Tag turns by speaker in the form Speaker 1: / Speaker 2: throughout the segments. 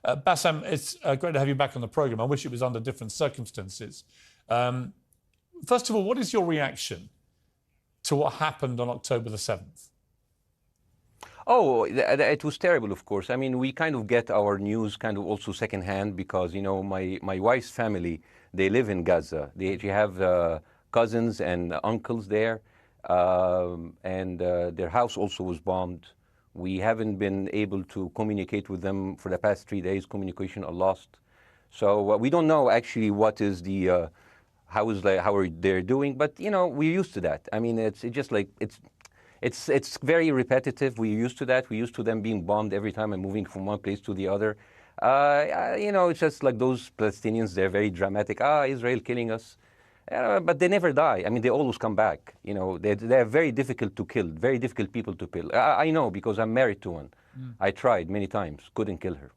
Speaker 1: Bassem, it's great to have you back on the programme. I wish it was under different circumstances. First of all, what is your reaction to what happened on October the 7th?
Speaker 2: Oh, it was terrible, of course. I mean, we kind of get our news kind of also secondhand because, you know, my wife's family, they live in Gaza. They have cousins and uncles there, and their house also was bombed. We haven't been able to communicate with them for the past 3 days. Communication are lost. So we don't know actually what is the, how are they doing, but, you know, we're used to that. I mean, it's just like, it's very repetitive. We're used to that. We're used to them being bombed every time and moving from one place to the other. You know, it's just like those Palestinians, they're very dramatic. Israel killing us. But they never die. I mean, they always come back. You know, they're very difficult to kill, very difficult people to kill. I know because I'm married to one. I tried many times, couldn't kill her.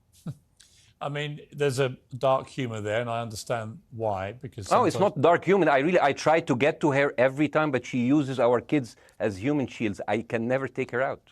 Speaker 1: I mean, there's a dark humour there, and I understand why. Because
Speaker 2: no, it's not dark humour. I try to get to her every time, but she uses our kids as human shields. I can never take her out.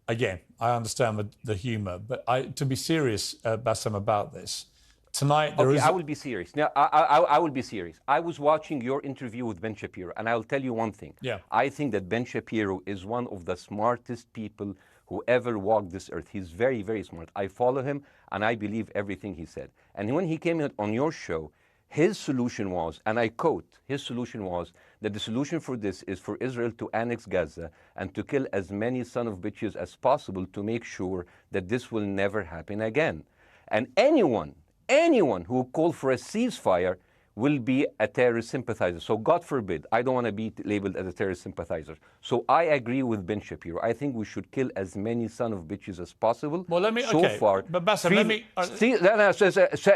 Speaker 1: Again, I understand the humour, but to be serious, Bassem, about this, tonight there is...
Speaker 2: I will be serious. Now, I will be serious. I was watching your interview with Ben Shapiro, and I'll tell you one thing.
Speaker 1: Yeah.
Speaker 2: I think that Ben Shapiro is one of the smartest people who ever walked this earth. He's very, very smart. I follow him, and I believe everything he said. And when he came on your show, his solution was, and I quote, his solution was that the solution for this is for Israel to annex Gaza and to kill as many son of bitches as possible to make sure that this will never happen again. And anyone who called for a ceasefire will be a terrorist sympathizer. So God forbid, I don't want to be labeled as a terrorist sympathizer. So I agree with Ben Shapiro. I think we should kill as many son of bitches as possible.
Speaker 1: Well, let me,
Speaker 2: so
Speaker 1: okay,
Speaker 2: far,
Speaker 1: but Bassem, let me...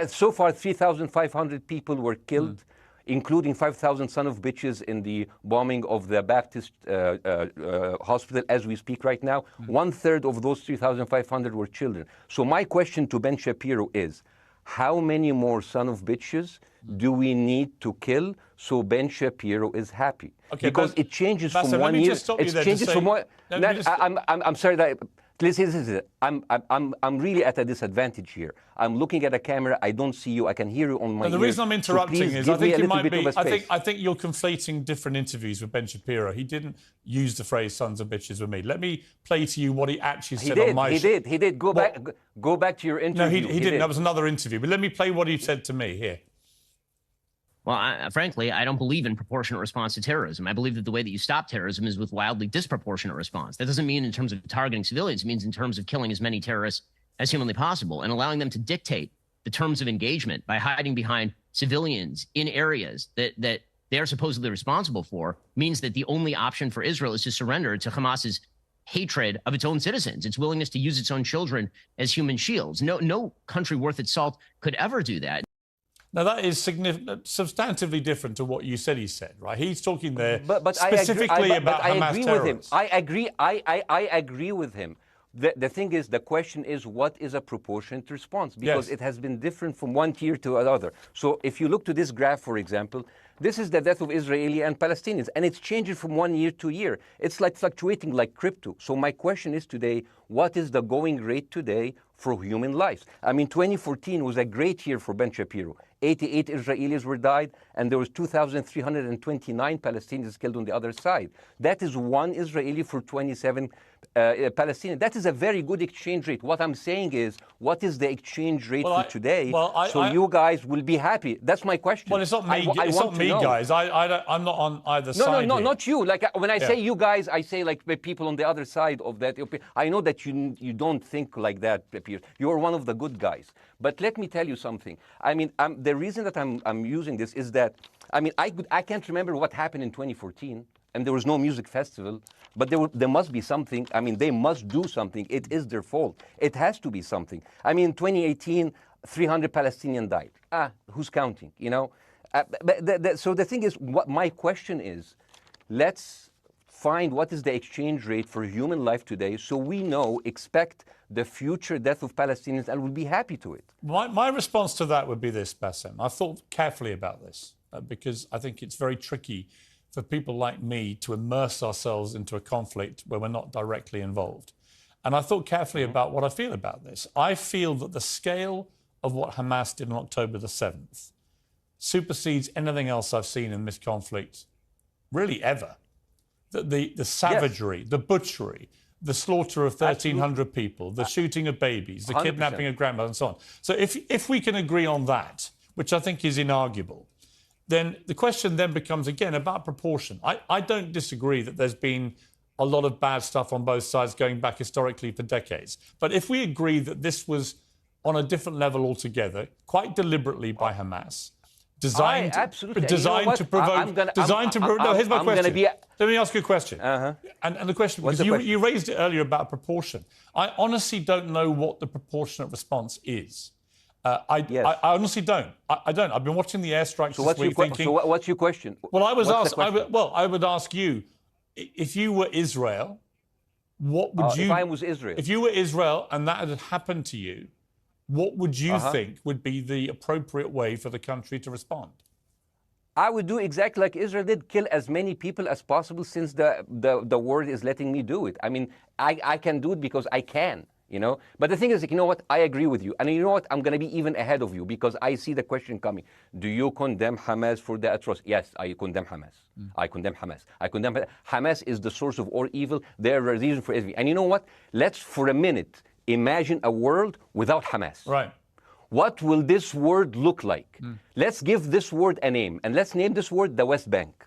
Speaker 2: so far, 3,500 people were killed, including 5,000 son of bitches in the bombing of the Baptist hospital as we speak right now. 1/3 of those 3,500 were children. So my question to Ben Shapiro is, how many more son of bitches do we need to kill so Ben Shapiro is happy? Okay, because it changes
Speaker 1: Bassem,
Speaker 2: from 1 year.
Speaker 1: It changes from one.
Speaker 2: I'm sorry that. Listen, I'm really at a disadvantage here. I'm looking at a camera. I don't see you. I can hear you on my ear.
Speaker 1: The reason I'm interrupting is I think you're conflating different interviews with Ben Shapiro. He didn't use the phrase "sons of bitches" with me. Let me play to you what he actually said on my show.
Speaker 2: He did. Go back to your interview.
Speaker 1: No, he didn't. That was another interview. But let me play what he said to me here.
Speaker 3: Well, frankly, I don't believe in proportionate response to terrorism. I believe that the way that you stop terrorism is with wildly disproportionate response. That doesn't mean in terms of targeting civilians. It means in terms of killing as many terrorists as humanly possible and allowing them to dictate the terms of engagement by hiding behind civilians in areas that they are supposedly responsible for means that the only option for Israel is to surrender to Hamas's hatred of its own citizens, its willingness to use its own children as human shields. No country worth its salt could ever do that.
Speaker 1: Now, that is substantively different to what you said he said, right? He's talking there
Speaker 2: but
Speaker 1: specifically about Hamas terrorists.
Speaker 2: I agree with him. The thing is, the question is, what is a proportionate response? Because it has been different from one tier to another. So if you look to this graph, for example, this is the death of Israeli and Palestinians, and it's changing from 1 year to year. It's like fluctuating like crypto. So my question is today, what is the going rate today for human lives? I mean, 2014 was a great year for Ben Shapiro. 88 Israelis were died, and there was 2,329 Palestinians killed on the other side. That is one Israeli for 27 Palestinians. That is a very good exchange rate. What I'm saying is, what is the exchange rate for today? So you guys will be happy. That's my question.
Speaker 1: Well, it's not me. It's not me, guys. I'm not on either side.
Speaker 2: No, not you. Like when I say you guys, I say like the people on the other side of that. I know that you don't think like that, Pierre. You're one of the good guys. But let me tell you something. I mean, the reason that I'm using this is that, I mean, I can't remember what happened in 2014, and there was no music festival, but there must be something. I mean, they must do something. It is their fault. It has to be something. I mean, in 2018, 300 Palestinians died. Who's counting, you know? So the thing is, what my question is, let's find what is the exchange rate for human life today so we expect the future death of Palestinians and will be happy to it.
Speaker 1: My response to that would be this, Bassem. I've thought carefully about this because I think it's very tricky for people like me to immerse ourselves into a conflict where we're not directly involved. And I thought carefully about what I feel about this. I feel that the scale of what Hamas did on October the 7th supersedes anything else I've seen in this conflict, really ever. The savagery, the butchery, the slaughter of 1,300 people, the shooting of babies, the 100%. Kidnapping of grandmothers and so on. So if we can agree on that, which I think is inarguable, then the question then becomes, again, about proportion. I don't disagree that there's been a lot of bad stuff on both sides going back historically for decades. But if we agree that this was on a different level altogether, quite deliberately by Hamas, designed to provoke... No, here's my question. Let me ask you a question. And the question, because you raised it earlier about proportion. I honestly don't know what the proportionate response is. I honestly don't. I don't. I've been watching the airstrikes this week thinking...
Speaker 2: So what's your question?
Speaker 1: Well, I would ask you, if you were Israel, what would you...
Speaker 2: If I was Israel?
Speaker 1: If you were Israel and that had happened to you, what would you think would be the appropriate way for the country to respond?
Speaker 2: I would do exactly like Israel did, kill as many people as possible, since the world is letting me do it. I mean, I can do it because I can, you know. But the thing is, you know what? I agree with you. And you know what? I'm going to be even ahead of you, because I see the question coming. Do you condemn Hamas for the atrocities? Yes, I condemn Hamas. I condemn Hamas. I condemn Hamas is the source of all evil. They're a reason for everything. And you know what? Let's, for a minute, imagine a world without Hamas.
Speaker 1: Right.
Speaker 2: What will this word look like? Let's give this word a name, and let's name this word the West Bank.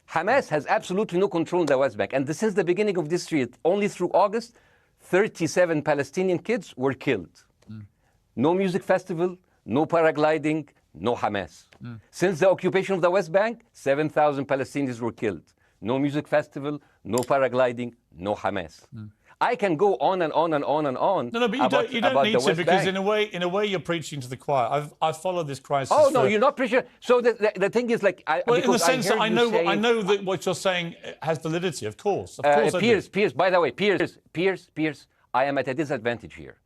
Speaker 2: Hamas has absolutely no control in the West Bank, and since the beginning of this year, only through August, 37 Palestinian kids were killed. No music festival, no paragliding, no Hamas. Since the occupation of the West Bank, 7,000 Palestinians were killed. No music festival, no paragliding, no Hamas. I can go on and on and on and on.
Speaker 1: No, but you don't need to, because in a way you're preaching to the choir. I've followed this crisis.
Speaker 2: Oh no, you're not preaching. So the thing is, like,
Speaker 1: in the sense that I know that what you're saying has validity. Of course,
Speaker 2: Piers. By the way, Piers. I am at a disadvantage here.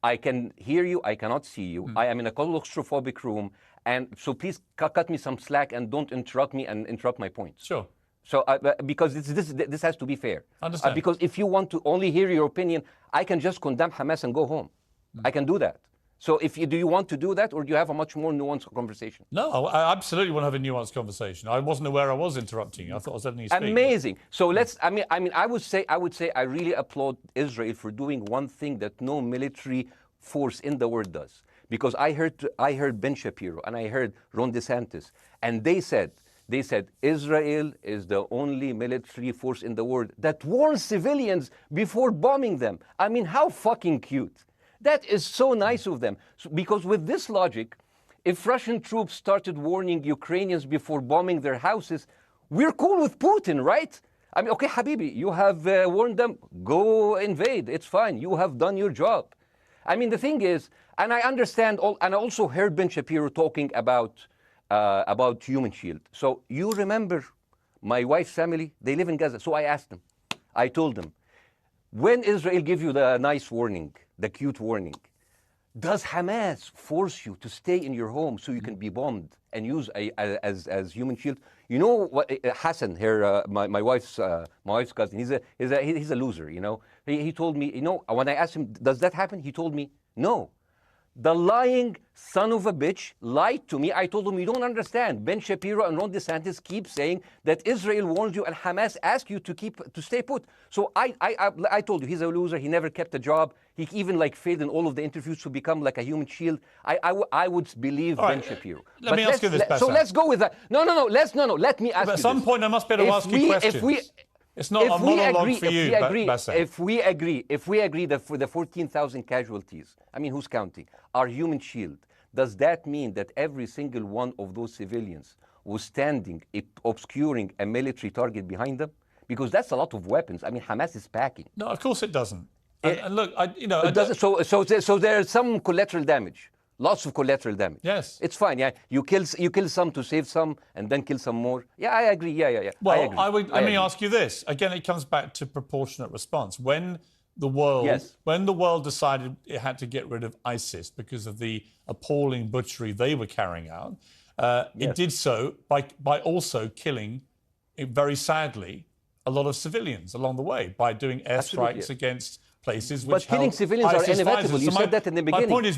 Speaker 2: I can hear you. I cannot see you. I am in a claustrophobic room, and so please cut me some slack and don't interrupt me and interrupt my points.
Speaker 1: Sure.
Speaker 2: So, because this has to be fair.
Speaker 1: Understand.
Speaker 2: Because if you want to only hear your opinion, I can just condemn Hamas and go home. I can do that. So, do you want to do that, or do you have a much more nuanced conversation?
Speaker 1: No, I absolutely want to have a nuanced conversation. I wasn't aware I was interrupting you. I thought I was letting you speak.
Speaker 2: Amazing. So let's. I mean, I would say I really applaud Israel for doing one thing that no military force in the world does. Because I heard Ben Shapiro and I heard Ron DeSantis, and they said Israel is the only military force in the world that warns civilians before bombing them. I mean, how fucking cute. That is so nice of them. Because with this logic, if Russian troops started warning Ukrainians before bombing their houses, we're cool with Putin, right? I mean, okay, Habibi, you have warned them, go invade. It's fine. You have done your job. I mean, the thing is, and I understand, and I also heard Ben Shapiro talking about Human Shield. So you remember my wife's family, they live in Gaza. So I asked them, I told them, when Israel give you the nice warning, the cute warning, does Hamas force you to stay in your home so you can be bombed and use as Human Shield? You know what, Hassan here, my wife's cousin, he's a loser, you know. He told me, you know, when I asked him, does that happen? He told me, no. The lying son of a bitch lied to me. I told him, you don't understand. Ben Shapiro and Ron DeSantis keep saying that Israel warns you and Hamas asks you to stay put. So I told you, he's a loser. He never kept a job. He even failed in all of the interviews to become like a human shield. I would believe Ben Shapiro.
Speaker 1: Let me ask you this, Bassem.
Speaker 2: So let's go with that. No. Let me ask you
Speaker 1: At some point, I must be able to ask you questions. It's not a monologue for you, Bassem.
Speaker 2: If we agree that for the 14,000 casualties, I mean, who's counting, are Human Shield, does that mean that every single one of those civilians was standing, obscuring a military target behind them? Because that's a lot of weapons. I mean, Hamas is packing.
Speaker 1: No, of course it doesn't. And look,
Speaker 2: So there's some collateral damage. Lots of collateral damage.
Speaker 1: Yes.
Speaker 2: It's fine, yeah. You kill some to save some and then kill some more. Yeah, I agree. Yeah.
Speaker 1: Well, let me ask you this. Again, it comes back to proportionate response. When the world decided it had to get rid of ISIS because of the appalling butchery they were carrying out, it did so by also killing, very sadly, a lot of civilians along the way by doing airstrikes against places which
Speaker 2: But killing
Speaker 1: held
Speaker 2: civilians are
Speaker 1: ISIS
Speaker 2: inevitable.
Speaker 1: fighters.
Speaker 2: You
Speaker 1: So
Speaker 2: said that in the beginning.
Speaker 1: My point is,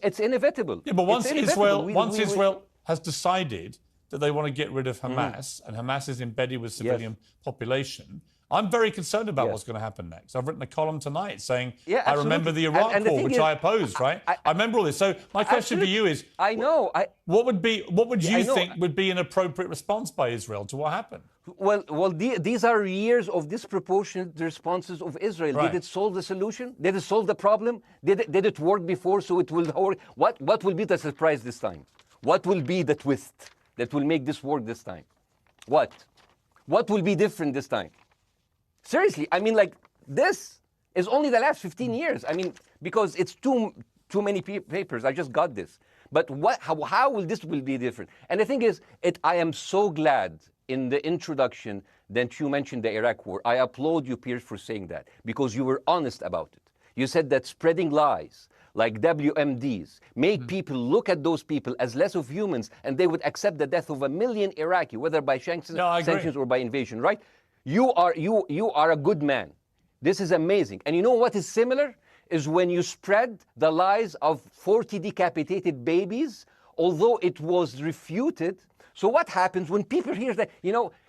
Speaker 2: it's inevitable.
Speaker 1: Yeah, but once
Speaker 2: inevitable.
Speaker 1: Israel has decided that they want to get rid of Hamas, and Hamas is embedded with civilian population, I'm very concerned about what's going to happen next. I've written a column tonight saying, I remember the Iraq War, which I opposed, right? I remember all this. So my question for you is, what would you think would be an appropriate response by Israel to what happened?
Speaker 2: Well, these are years of disproportionate responses of Israel.
Speaker 1: Right.
Speaker 2: Did it solve the solution? Did it solve the problem? Did it work before, so it will work? What will be the surprise this time? What will be the twist that will make this work this time? What will be different this time? Seriously, I mean, like, this is only the last 15 years. I mean, because it's too many papers. I just got this. But how will this be different? And the thing is, I am so glad in the introduction that you mentioned the Iraq War. I applaud you, Piers, for saying that, because you were honest about it. You said that spreading lies like WMDs make people look at those people as less of humans, and they would accept the death of 1 million Iraqi, whether by sanctions or by invasion, right? You are a good man. This is amazing. And you know what is similar? Is when you spread the lies of 40 decapitated babies, although it was refuted. So what happens when people hear that,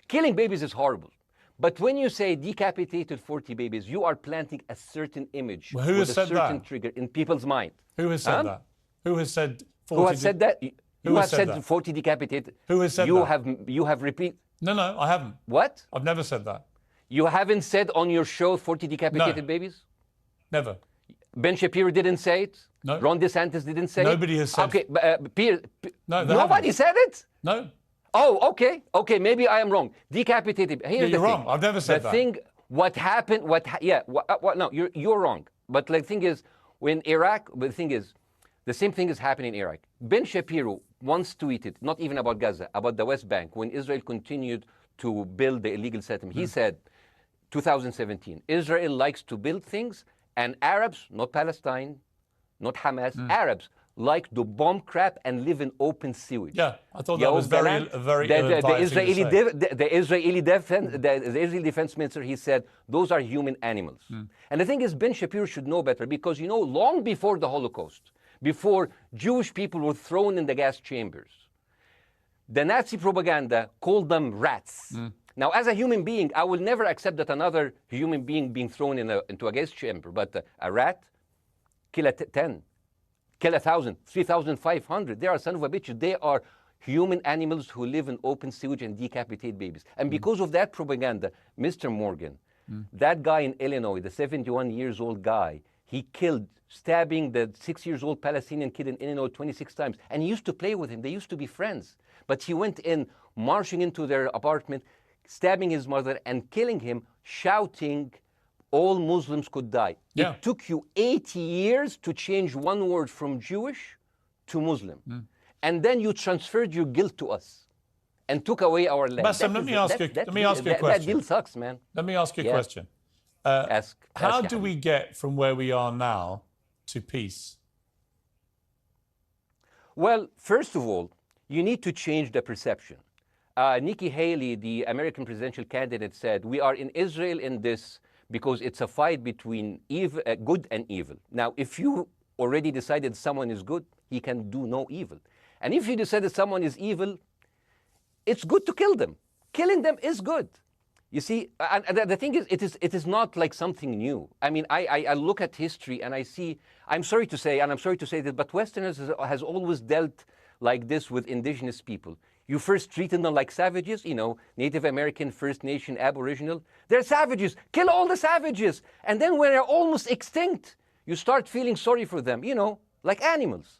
Speaker 2: killing babies is horrible. But when you say decapitated 40 babies, you are planting a certain image with a certain trigger in people's mind.
Speaker 1: Who has said that? Who has said 40?
Speaker 2: Who has said that? Who has said 40 decapitated?
Speaker 1: Who has said that?
Speaker 2: You have repeated.
Speaker 1: No, I haven't.
Speaker 2: What?
Speaker 1: I've never said that.
Speaker 2: You haven't said on your show 40 decapitated babies?
Speaker 1: Never.
Speaker 2: Ben Shapiro didn't say it?
Speaker 1: No.
Speaker 2: Ron DeSantis didn't say
Speaker 1: Nobody
Speaker 2: it?
Speaker 1: has said
Speaker 2: it. Okay,
Speaker 1: no,
Speaker 2: nobody said it?
Speaker 1: No.
Speaker 2: Oh, okay, maybe I am wrong. Decapitated. Here's
Speaker 1: you're wrong. I've never said that.
Speaker 2: The thing, what happened, no, you're wrong. But the thing is, when Iraq, the thing is, the same thing is happening in Iraq. Ben Shapiro once tweeted, not even about Gaza, about the West Bank, when Israel continued to build the illegal settlement. He said, 2017, Israel likes to build things, and Arabs, not Palestine, not Hamas, Arabs like to bomb crap and live in open sewage.
Speaker 1: Yeah, I thought that was very
Speaker 2: the Israeli defense minister, he said, those are human animals. And the thing is, Ben Shapiro should know better, because, long before the Holocaust, before Jewish people were thrown in the gas chambers, the Nazi propaganda called them rats. Now, as a human being, I will never accept that another human being being thrown into a gas chamber. But a rat, kill 10, kill 1,000, 3,500. They are son of a bitch. They are human animals who live in open sewage and decapitate babies. And because of that propaganda, Mr. Morgan, that guy in Illinois, the 71-years-old guy, he killed, stabbing the 6-year-old Palestinian kid in Illinois 26 times. And he used to play with him. They used to be friends. But he went in, marching into their apartment, stabbing his mother and killing him, shouting, all Muslims could die.
Speaker 1: Yeah.
Speaker 2: It took you 80 years to change one word from Jewish to Muslim. And then you transferred your guilt to us and took away our land.
Speaker 1: Bassem, let me ask you a question.
Speaker 2: That deal sucks, man.
Speaker 1: Let me ask you a question. How do we get from where we are now to peace?
Speaker 2: Well, first of all, you need to change the perception. Nikki Haley, the American presidential candidate, said, we are in Israel in this because it's a fight between good and evil. Now, if you already decided someone is good, he can do no evil. And if you decided someone is evil, it's good to kill them. Killing them is good. You see, and the thing is, it is not like something new. I mean, I look at history and I see, I'm sorry to say that, but Westerners has always dealt like this with indigenous people. You first treated them like savages, Native American, First Nation, Aboriginal. They're savages. Kill all the savages. And then when they're almost extinct, you start feeling sorry for them, like animals.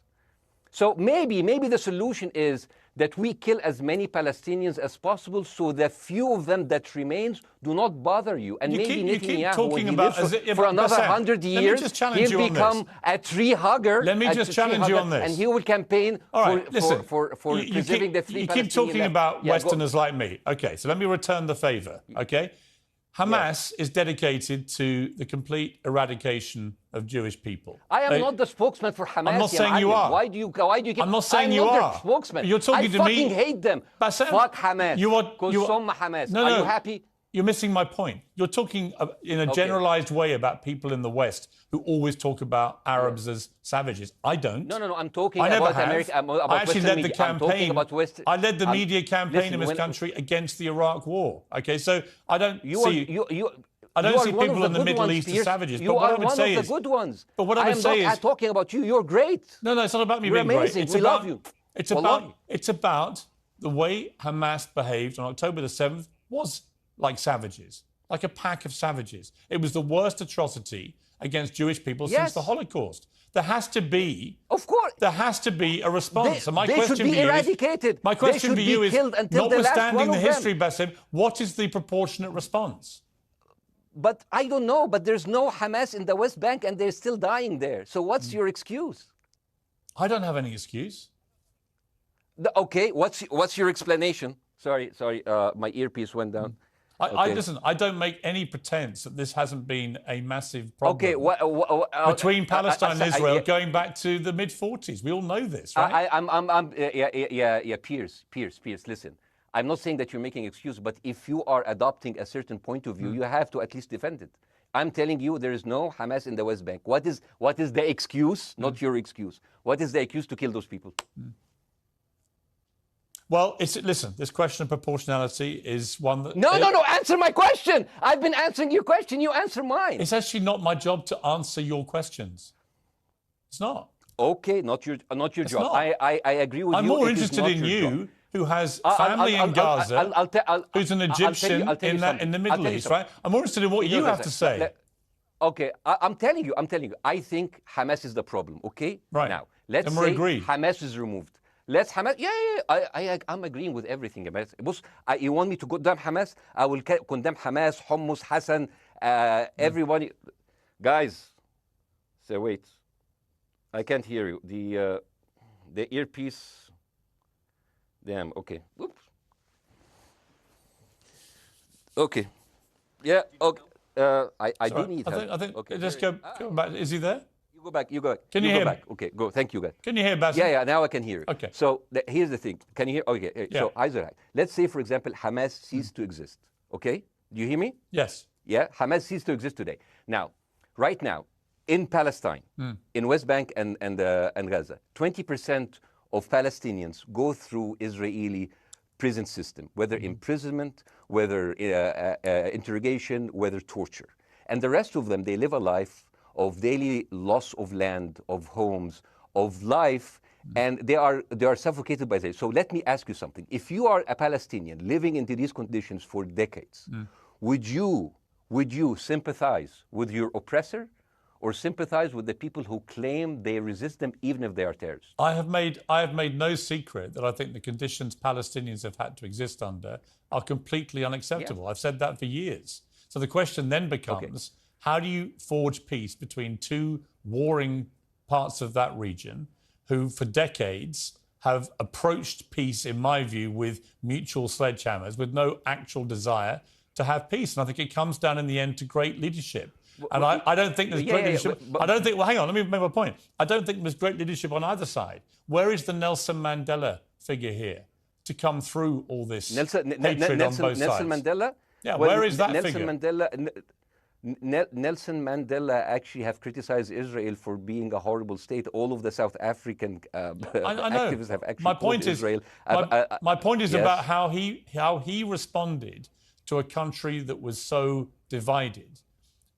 Speaker 2: So maybe the solution is that we kill as many Palestinians as possible, so the few of them that remains do not bother you. And maybe Netanyahu, when he lives for another 100 years, he'll become a tree hugger.
Speaker 1: Let me just challenge you on this.
Speaker 2: And he will campaign for preserving the free Palestinian.
Speaker 1: You keep talking about Westerners like me. Okay, so let me return the favor, okay? Hamas is dedicated to the complete eradication of Jewish people.
Speaker 2: I am not the spokesman for Hamas.
Speaker 1: I'm not saying you are.
Speaker 2: Why do you keep...
Speaker 1: I'm not saying you are.
Speaker 2: I'm not their spokesman.
Speaker 1: You're talking to me.
Speaker 2: I fucking hate them.
Speaker 1: Bassem,
Speaker 2: Fuck Hamas.
Speaker 1: Hamas.
Speaker 2: No. Are you happy?
Speaker 1: You're missing my point. You're talking in a generalized way about people in the West who always talk about Arabs as savages. I don't.
Speaker 2: No. I'm talking about America.
Speaker 1: I actually led the campaign. I led the media campaign in this country against the Iraq War. Okay, so I don't see people in the Middle East as savages.
Speaker 2: You are one of the good ones.
Speaker 1: But what I would say is,
Speaker 2: I'm talking about you. You're great.
Speaker 1: No, it's not about me being
Speaker 2: amazing.
Speaker 1: great.
Speaker 2: We love you.
Speaker 1: It's about the way Hamas behaved on October the 7th was like savages, like a pack of savages. It was the worst atrocity against Jewish people since the Holocaust. There has to be,
Speaker 2: of course,
Speaker 1: there has to be a response.
Speaker 2: They should be eradicated.
Speaker 1: My question for you is, notwithstanding the history, Bassem, what is the proportionate response?
Speaker 2: But I don't know. But there's no Hamas in the West Bank, and they're still dying there. So what's your excuse?
Speaker 1: I don't have any excuse.
Speaker 2: Okay, what's your explanation? Sorry, my earpiece went down.
Speaker 1: Listen, I don't make any pretense that this hasn't been a massive problem between Palestine and Israel going back to the mid-40s. We all know this, right?
Speaker 2: Pierce, listen. I'm not saying that you're making excuses, but if you are adopting a certain point of view, you have to at least defend it. I'm telling you, there is no Hamas in the West Bank. What is the excuse? Not your excuse. What is the excuse to kill those people?
Speaker 1: Well, listen, this question of proportionality is one that...
Speaker 2: No, answer my question. I've been answering your question. You answer mine.
Speaker 1: It's actually not my job to answer your questions. It's not.
Speaker 2: Okay, not your job.
Speaker 1: Not.
Speaker 2: I agree with you.
Speaker 1: I'm more interested in you, who has family in Gaza, who's an Egyptian in the Middle East, right? I'm more interested in what you have to say.
Speaker 2: Okay, I'm telling you. I think Hamas is the problem, okay?
Speaker 1: Right.
Speaker 2: Now, let's say Hamas is removed. Let's Hamas. I'm agreeing with everything. You want me to condemn Hamas? I will condemn Hamas, Hummus, Hassan, everybody. Guys, so wait. I can't hear you. The earpiece. Damn. Okay. Oops. Okay. Yeah. Okay. I do need help.
Speaker 1: I think. Okay. Just go back. Is he there?
Speaker 2: You go back.
Speaker 1: Can you hear me?
Speaker 2: Okay, go. Thank you, guys.
Speaker 1: Can you hear, Bassem?
Speaker 2: Yeah, now I can hear you.
Speaker 1: Okay.
Speaker 2: So here's the thing. Can you hear? Okay.
Speaker 1: Yeah.
Speaker 2: So, Isaac, let's say, for example, Hamas ceased to exist. Okay? Do you hear me?
Speaker 1: Yes.
Speaker 2: Yeah? Hamas ceased to exist today. Now, right now, in Palestine, in West Bank and Gaza, 20% of Palestinians go through Israeli prison system, whether imprisonment, whether interrogation, whether torture. And the rest of them, they live a life of daily loss of land, of homes, of life, and they are suffocated by this. So let me ask you something. If you are a Palestinian living into these conditions for decades, would you sympathize with your oppressor or sympathize with the people who claim they resist them even if they are terrorists?
Speaker 1: I have made no secret that I think the conditions Palestinians have had to exist under are completely unacceptable. I've said that for years. So the question then becomes, how do you forge peace between two warring parts of that region who for decades have approached peace, in my view, with mutual sledgehammers, with no actual desire to have peace? And I think it comes down in the end to great leadership. And I don't think there's great leadership. I don't think, well, hang on, let me make my point. I don't think there's great leadership on either side. Where is the Nelson Mandela figure here to come through all this hatred on both sides?
Speaker 2: Nelson Mandela?
Speaker 1: Yeah, where is that figure?
Speaker 2: Nelson Mandela actually have criticized Israel for being a horrible state. All of the South African activists have actually called Israel.
Speaker 1: My point is about how he responded to a country that was so divided.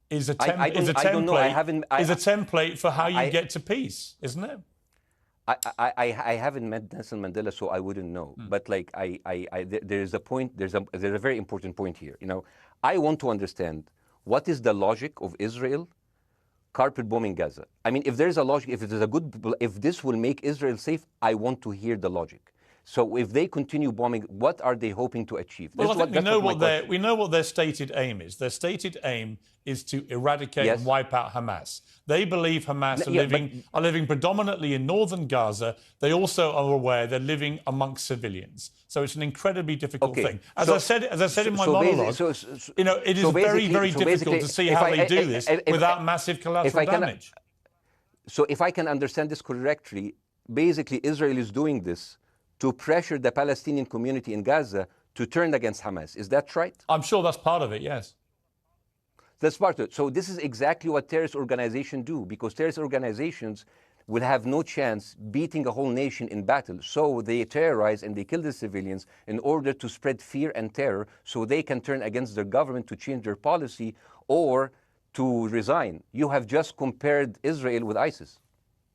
Speaker 1: Is a template for how you get to peace, isn't it?
Speaker 2: I haven't met Nelson Mandela, so I wouldn't know. But like there's a point. There's a very important point here. You know, I want to understand what is the logic of Israel carpet bombing Gaza. I mean, if there's a logic, if this will make Israel safe, I want to hear the logic. So if they continue bombing, what are they hoping to achieve?
Speaker 1: Well, I think we know what their stated aim is. Their stated aim is to eradicate and wipe out Hamas. They believe Hamas are living predominantly in northern Gaza. They also are aware they're living amongst civilians. So it's an incredibly difficult thing. As I said in my monologue, it is very, very difficult to see how they do this without massive collateral damage.
Speaker 2: So if I can understand this correctly, basically Israel is doing this to pressure the Palestinian community in Gaza to turn against Hamas. Is that right?
Speaker 1: I'm sure that's part of it, yes.
Speaker 2: That's part of it. So this is exactly what terrorist organizations do, because terrorist organizations will have no chance beating a whole nation in battle. So they terrorize and they kill the civilians in order to spread fear and terror so they can turn against their government to change their policy or to resign. You have just compared Israel with ISIS.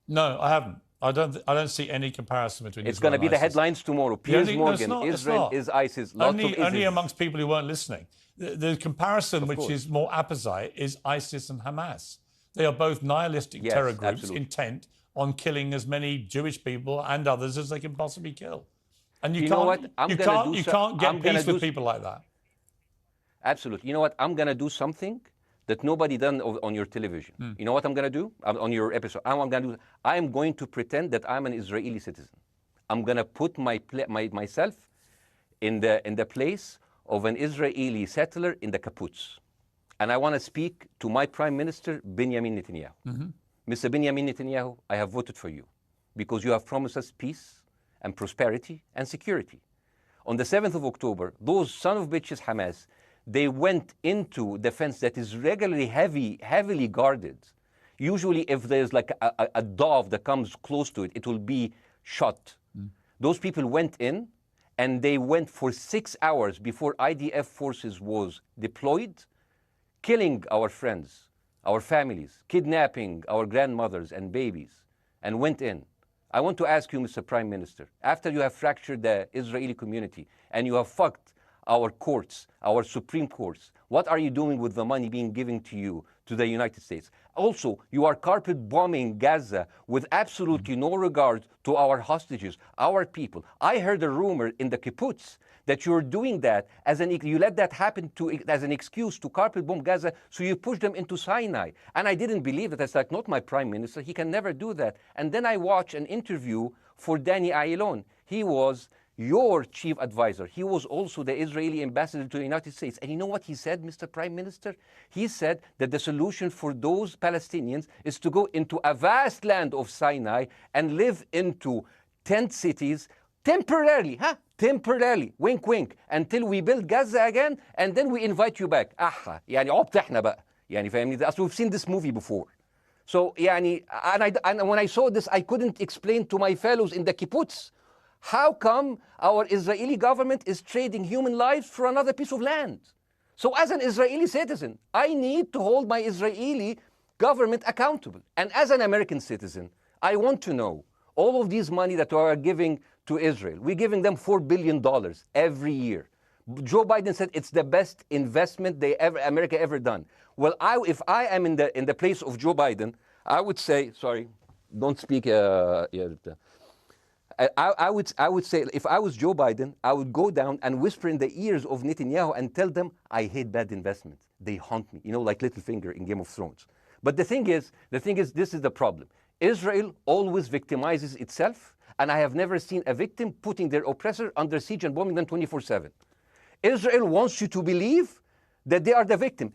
Speaker 1: No, I haven't. I don't see any comparison between
Speaker 2: It's
Speaker 1: Israel
Speaker 2: going to be
Speaker 1: and
Speaker 2: the
Speaker 1: ISIS.
Speaker 2: headlines tomorrow. Piers Morgan,
Speaker 1: no,
Speaker 2: Israel is ISIS. Lots of
Speaker 1: only amongst people who weren't listening. The comparison, which is more apposite, is ISIS and Hamas. They are both nihilistic terror groups intent on killing as many Jewish people and others as they can possibly kill. And you can't get peace with people like that.
Speaker 2: Absolutely. You know what? I'm going to do something that nobody done on your television. You know what I'm going to do on your episode? I'm going to pretend that I'm an Israeli citizen. I'm going to put myself in the place of an Israeli settler in the kibbutz. And I want to speak to my Prime Minister, Benjamin Netanyahu. Mr. Benjamin Netanyahu, I have voted for you because you have promised us peace and prosperity and security. On the 7th of October, those son of bitches Hamas, they went into the fence that is regularly heavily guarded. Usually if there's like a dove that comes close to it, it will be shot. Those people went in and they went for 6 hours before IDF forces was deployed, killing our friends, our families, kidnapping our grandmothers and babies, and went in. I want to ask you, Mr. Prime Minister, after you have fractured the Israeli community and you have fucked our courts, our Supreme Courts, what are you doing with the money being given to you, to the United States? Also, you are carpet bombing Gaza with absolutely no regard to our hostages, our people. I heard a rumor in the kibbutz that you're doing that you let that happen as an excuse to carpet bomb Gaza, so you push them into Sinai. And I didn't believe it. It's like, not my prime minister. He can never do that. And then I watched an interview for Danny Ayalon. He was your chief advisor. He was also the Israeli ambassador to the United States. And you know what he said, Mr. Prime Minister? He said that the solution for those Palestinians is to go into a vast land of Sinai and live into tent cities temporarily, temporarily, wink wink, until we build Gaza again, and then we invite you back. يعني عبط احنا بقى. يعني فاهمني؟ أصل we've seen this movie before. So يعني, and when I saw this, I couldn't explain to my fellows in the kibbutz, how come our Israeli government is trading human lives for another piece of land? So as an Israeli citizen, I need to hold my Israeli government accountable. And as an American citizen, I want to know all of these money that we are giving to Israel. We're giving them $4 billion every year. Joe Biden said it's the best investment America ever done. Well, if I am in the place of Joe Biden, I would say, sorry, don't speak. I would say, if I was Joe Biden, I would go down and whisper in the ears of Netanyahu and tell them, I hate bad investments. They haunt me, like Littlefinger in Game of Thrones. But the thing is, this is the problem. Israel always victimizes itself, and I have never seen a victim putting their oppressor under siege and bombing them 24/7. Israel wants you to believe that they are the victim.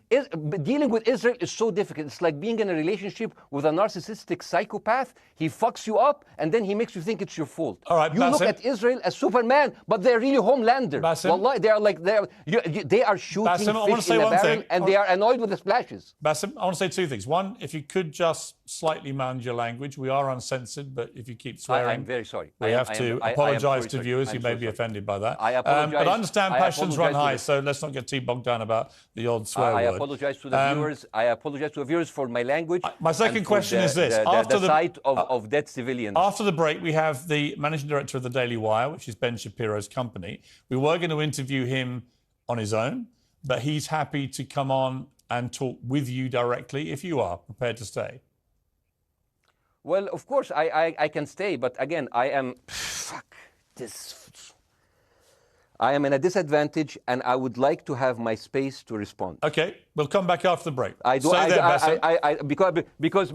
Speaker 2: Dealing with Israel is so difficult. It's like being in a relationship with a narcissistic psychopath. He fucks you up, and then he makes you think it's your fault.
Speaker 1: All right,
Speaker 2: you look at Israel as Superman, but they're really Homelander. Wallahi, they are like they are shooting
Speaker 1: Bassem,
Speaker 2: fish in a barrel, and they are annoyed with the splashes.
Speaker 1: Bassem, I want to say two things. One, if you could just slightly mind your language. We are uncensored, but if you keep swearing,
Speaker 2: I'm very sorry.
Speaker 1: We have to apologise to viewers who may be offended by that.
Speaker 2: I apologize.
Speaker 1: But I understand passions run high, so let's not get too bogged down about the odd swear word.
Speaker 2: I apologize to the viewers. I apologize to the viewers for my language.
Speaker 1: My second question is this:
Speaker 2: after the sight of dead civilians.
Speaker 1: After the break, we have the managing director of the Daily Wire, which is Ben Shapiro's company. We were going to interview him on his own, but he's happy to come on and talk with you directly if you are prepared to stay.
Speaker 2: Well, of course, I can stay, but again, I am in a disadvantage, and I would like to have my space to respond.
Speaker 1: Okay, we'll come back after the break.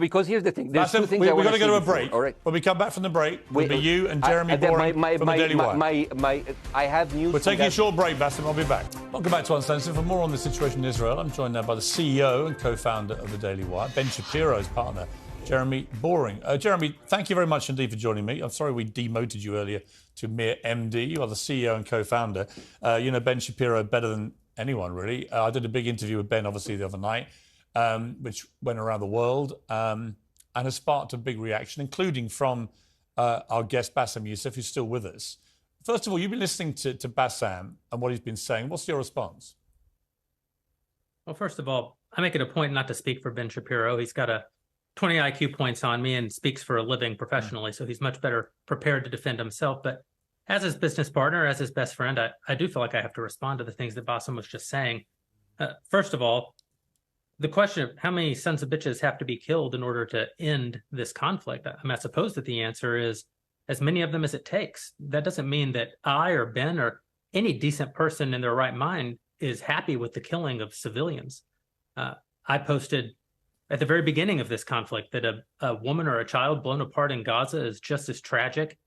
Speaker 2: Because here's the thing. There's
Speaker 1: Bassem,
Speaker 2: two things
Speaker 1: we're going to go to a break.
Speaker 2: All right.
Speaker 1: When we come back from the break, it'll be you and Jeremy Boring from the Daily Wire.
Speaker 2: I have news.
Speaker 1: We're taking a short break, Bassem. I'll be back. Welcome back to Uncensored. For more on the situation in Israel, I'm joined now by the CEO and co-founder of the Daily Wire, Ben Shapiro, his partner, Jeremy Boring. Jeremy, thank you very much indeed for joining me. I'm sorry we demoted you earlier to mere MD. You are the CEO and co-founder. You know Ben Shapiro better than anyone, really. I did a big interview with Ben, obviously, the other night, which went around the world and has sparked a big reaction, including from our guest, Bassem Youssef, who's still with us. First of all, you've been listening to Bassem and what he's been saying. What's your response?
Speaker 4: Well, first of all, I make it a point not to speak for Ben Shapiro. He's got a 20 IQ points on me and speaks for a living professionally, so he's much better prepared to defend himself. But as his business partner, as his best friend, I do feel like I have to respond to the things that Bassem was just saying. First of all, the question of how many sons of bitches have to be killed in order to end this conflict, I suppose that the answer is as many of them as it takes. That doesn't mean that I or Ben or any decent person in their right mind is happy with the killing of civilians. I posted at the very beginning of this conflict that a woman or a child blown apart in Gaza is just as tragic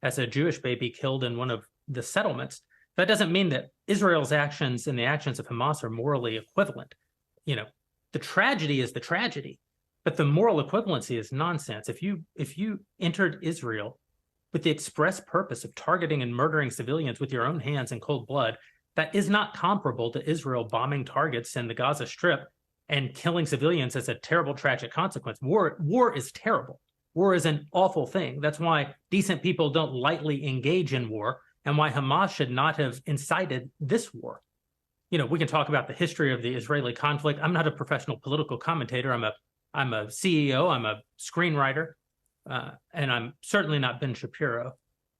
Speaker 4: as a Jewish baby killed in one of the settlements. That doesn't mean that Israel's actions and the actions of Hamas are morally equivalent. You know, the tragedy is the tragedy, but the moral equivalency is nonsense. If you entered Israel with the express purpose of targeting and murdering civilians with your own hands in cold blood, that is not comparable to Israel bombing targets in the Gaza Strip and killing civilians as a terrible, tragic consequence. War is terrible. War is an awful thing. That's why decent people don't lightly engage in war and why Hamas should not have incited this war. You know, we can talk about the history of the Israeli conflict. I'm not a professional political commentator. I'm a CEO. I'm a screenwriter. And I'm certainly not Ben Shapiro.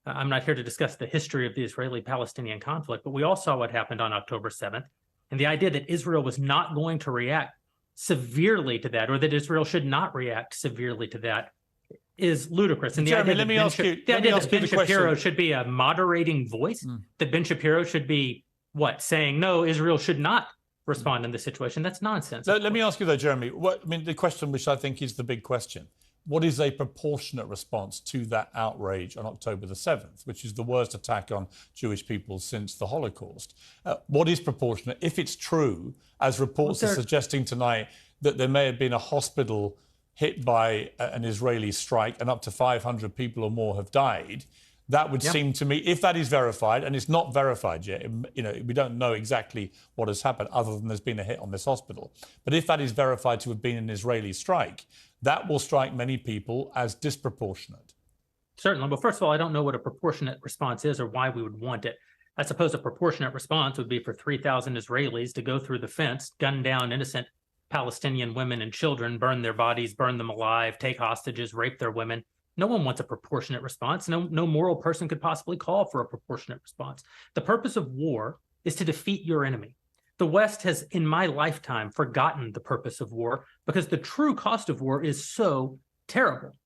Speaker 4: I'm not here to discuss the history of the Israeli-Palestinian conflict, but we all saw what happened on October 7th. And the idea that Israel was not going to react severely to that, or that Israel should not react severely to that, is ludicrous. And the
Speaker 1: Jeremy,
Speaker 4: idea that Ben Shapiro should be a moderating voice, that Ben Shapiro should be, saying, no, Israel should not respond in this situation, that's nonsense.
Speaker 1: Let me ask you, though, Jeremy, the question which I think is the big question. What is a proportionate response to that outrage on October the 7th, which is the worst attack on Jewish people since the Holocaust? What is proportionate? If it's true, as reports are suggesting tonight, that there may have been a hospital hit by an Israeli strike and up to 500 people or more have died, that would seem to me, if that is verified, and it's not verified yet, you know, we don't know exactly what has happened other than there's been a hit on this hospital. But if that is verified to have been an Israeli strike, that will strike many people as disproportionate.
Speaker 4: Certainly. Well, first of all, I don't know what a proportionate response is or why we would want it. I suppose a proportionate response would be for 3,000 Israelis to go through the fence, gun down innocent Palestinian women and children, burn their bodies, burn them alive, take hostages, rape their women. No one wants a proportionate response. No moral person could possibly call for a proportionate response. The purpose of war is to defeat your enemy. The West has, in my lifetime, forgotten the purpose of war because the true cost of war is so terrible.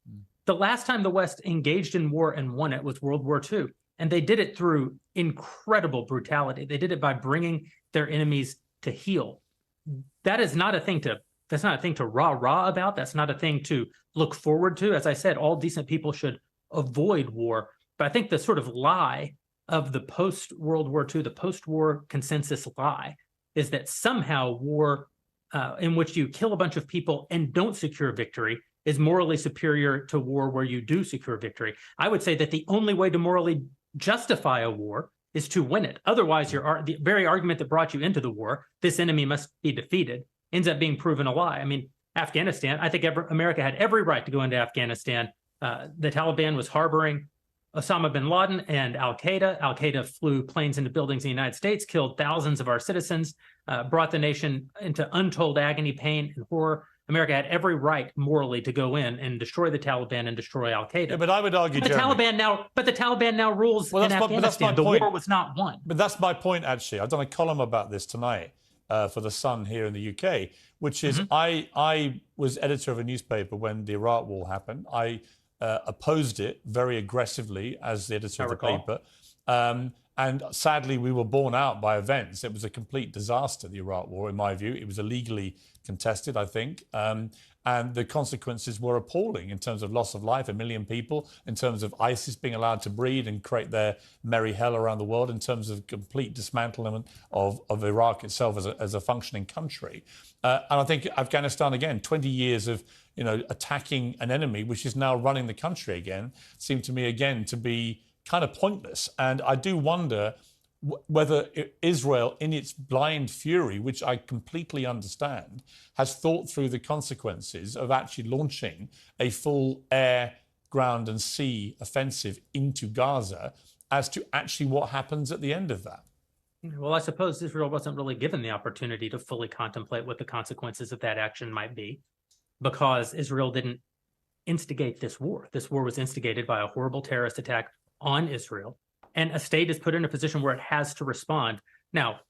Speaker 4: The last time the West engaged in war and won it was World War II, and they did it through incredible brutality. They did it by bringing their enemies to heel. That is not a thing to That's not a thing to rah-rah about. That's not a thing to look forward to. As I said, all decent people should avoid war. But I think the sort of lie of the post-World War II, the post-war consensus lie, is that somehow war in which you kill a bunch of people and don't secure victory is morally superior to war where you do secure victory. I would say that the only way to morally justify a war is to win it. Otherwise, the very argument that brought you into the war, this enemy must be defeated, ends up being proven a lie. I mean, Afghanistan, I think America had every right to go into Afghanistan. The Taliban was harboring Osama bin Laden and Al-Qaeda. Al-Qaeda flew planes into buildings in the United States, killed thousands of our citizens, brought the nation into untold agony, pain, and horror. America had every right morally to go in and destroy the Taliban and destroy Al-Qaeda.
Speaker 1: Yeah, but I would argue,
Speaker 4: the Taliban now rules in Afghanistan. The war was not won.
Speaker 1: But that's my point, actually. I've done a column about this tonight for The Sun here in the UK, which is I was editor of a newspaper when the Iraq war happened. I opposed it very aggressively as the editor of the paper. And sadly, we were borne out by events. It was a complete disaster, the Iraq war, in my view. It was illegally contested, I think. And the consequences were appalling in terms of loss of life, 1 million people, in terms of ISIS being allowed to breed and create their merry hell around the world, in terms of complete dismantlement of Iraq itself as a functioning country. And I think Afghanistan, again, 20 years of attacking an enemy which is now running the country again, seem to me again to be kind of pointless. And I do wonder whether Israel, in its blind fury, which I completely understand, has thought through the consequences of actually launching a full air, ground and sea offensive into Gaza as to actually what happens at the end of that.
Speaker 4: Well, I suppose Israel wasn't really given the opportunity to fully contemplate what the consequences of that action might be, because Israel didn't instigate this war. This war was instigated by a horrible terrorist attack on Israel, and a state is put in a position where it has to respond. Now,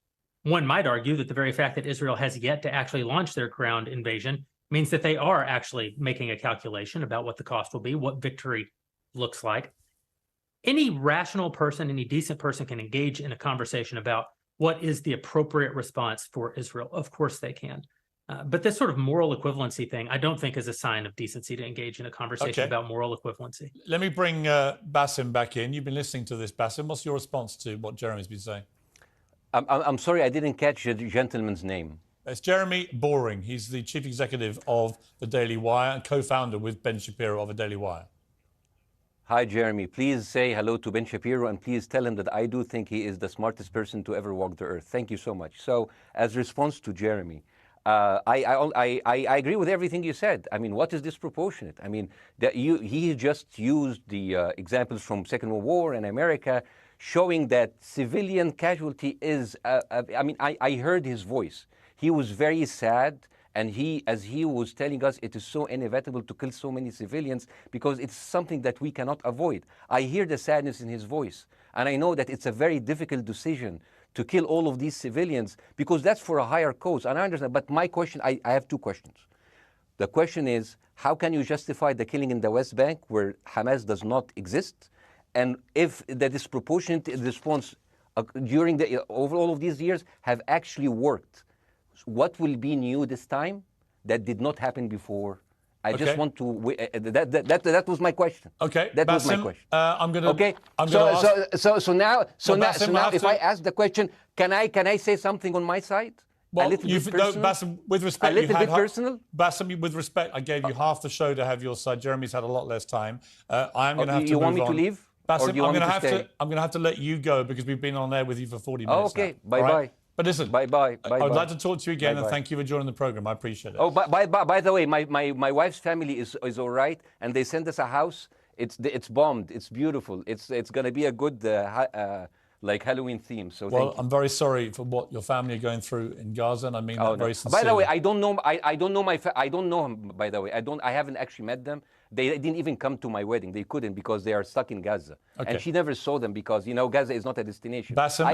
Speaker 4: one might argue that the very fact that Israel has yet to actually launch their ground invasion means that they are actually making a calculation about what the cost will be, what victory looks like. Any rational person, any decent person can engage in a conversation about what is the appropriate response for Israel. Of course they can. But this sort of moral equivalency thing, I don't think is a sign of decency to engage in a conversation about moral equivalency.
Speaker 1: Let me bring Bassem back in. You've been listening to this, Bassem. What's your response to what Jeremy's been saying?
Speaker 2: I'm sorry, I didn't catch the gentleman's name.
Speaker 1: It's Jeremy Boring. He's the chief executive of the Daily Wire and co-founder with Ben Shapiro of the Daily Wire.
Speaker 2: Hi, Jeremy. Please say hello to Ben Shapiro and please tell him that I do think he is the smartest person to ever walk the earth. Thank you so much. So, as a response to Jeremy, I agree with everything you said. I mean, what is disproportionate? I mean, he just used the examples from Second World War and America, showing that civilian casualty is, I heard his voice. He was very sad. And as he was telling us, it is so inevitable to kill so many civilians because it's something that we cannot avoid. I hear the sadness in his voice. And I know that it's a very difficult decision to kill all of these civilians because that's for a higher cause. And I understand. But my question, I have two questions. The question is, how can you justify the killing in the West Bank where Hamas does not exist? And if the disproportionate response during over all of these years have actually worked, what will be new this time that did not happen before? I just want to. That was my question.
Speaker 1: Okay,
Speaker 2: that
Speaker 1: Bassem,
Speaker 2: was my question.
Speaker 1: I'm gonna.
Speaker 2: Okay. So now, if I ask the question, can I say something on my side?
Speaker 1: Well,
Speaker 2: a little bit personal?
Speaker 1: Bassem, with respect,
Speaker 2: a little bit personal.
Speaker 1: Bassem, with respect, I gave you half the show to have your side. Jeremy's had a lot less time. I'm going to have to
Speaker 2: You
Speaker 1: move
Speaker 2: want me
Speaker 1: on.
Speaker 2: to leave?
Speaker 1: Bassem,
Speaker 2: or do you want me to stay?
Speaker 1: I'm going to have to let you go because we've been on air with you for 40 minutes.
Speaker 2: Okay.
Speaker 1: Now.
Speaker 2: Bye bye.
Speaker 1: Right? But listen,
Speaker 2: bye.
Speaker 1: I would like to talk to you again,
Speaker 2: Bye-bye.
Speaker 1: and thank you for joining the program. I appreciate it.
Speaker 2: Oh, by the way, my wife's family is all right, and they sent us a house. It's bombed. It's beautiful. It's going to be a good like Halloween theme. So
Speaker 1: well, I'm very sorry for what your family are going through in Gaza, and I mean that very sincerely.
Speaker 2: By the way, I don't know. I don't know I don't know him. By the way, I haven't actually met them. They didn't even come to my wedding. They couldn't because they are stuck in Gaza, and she never saw them because Gaza is not a destination.
Speaker 1: Bassem,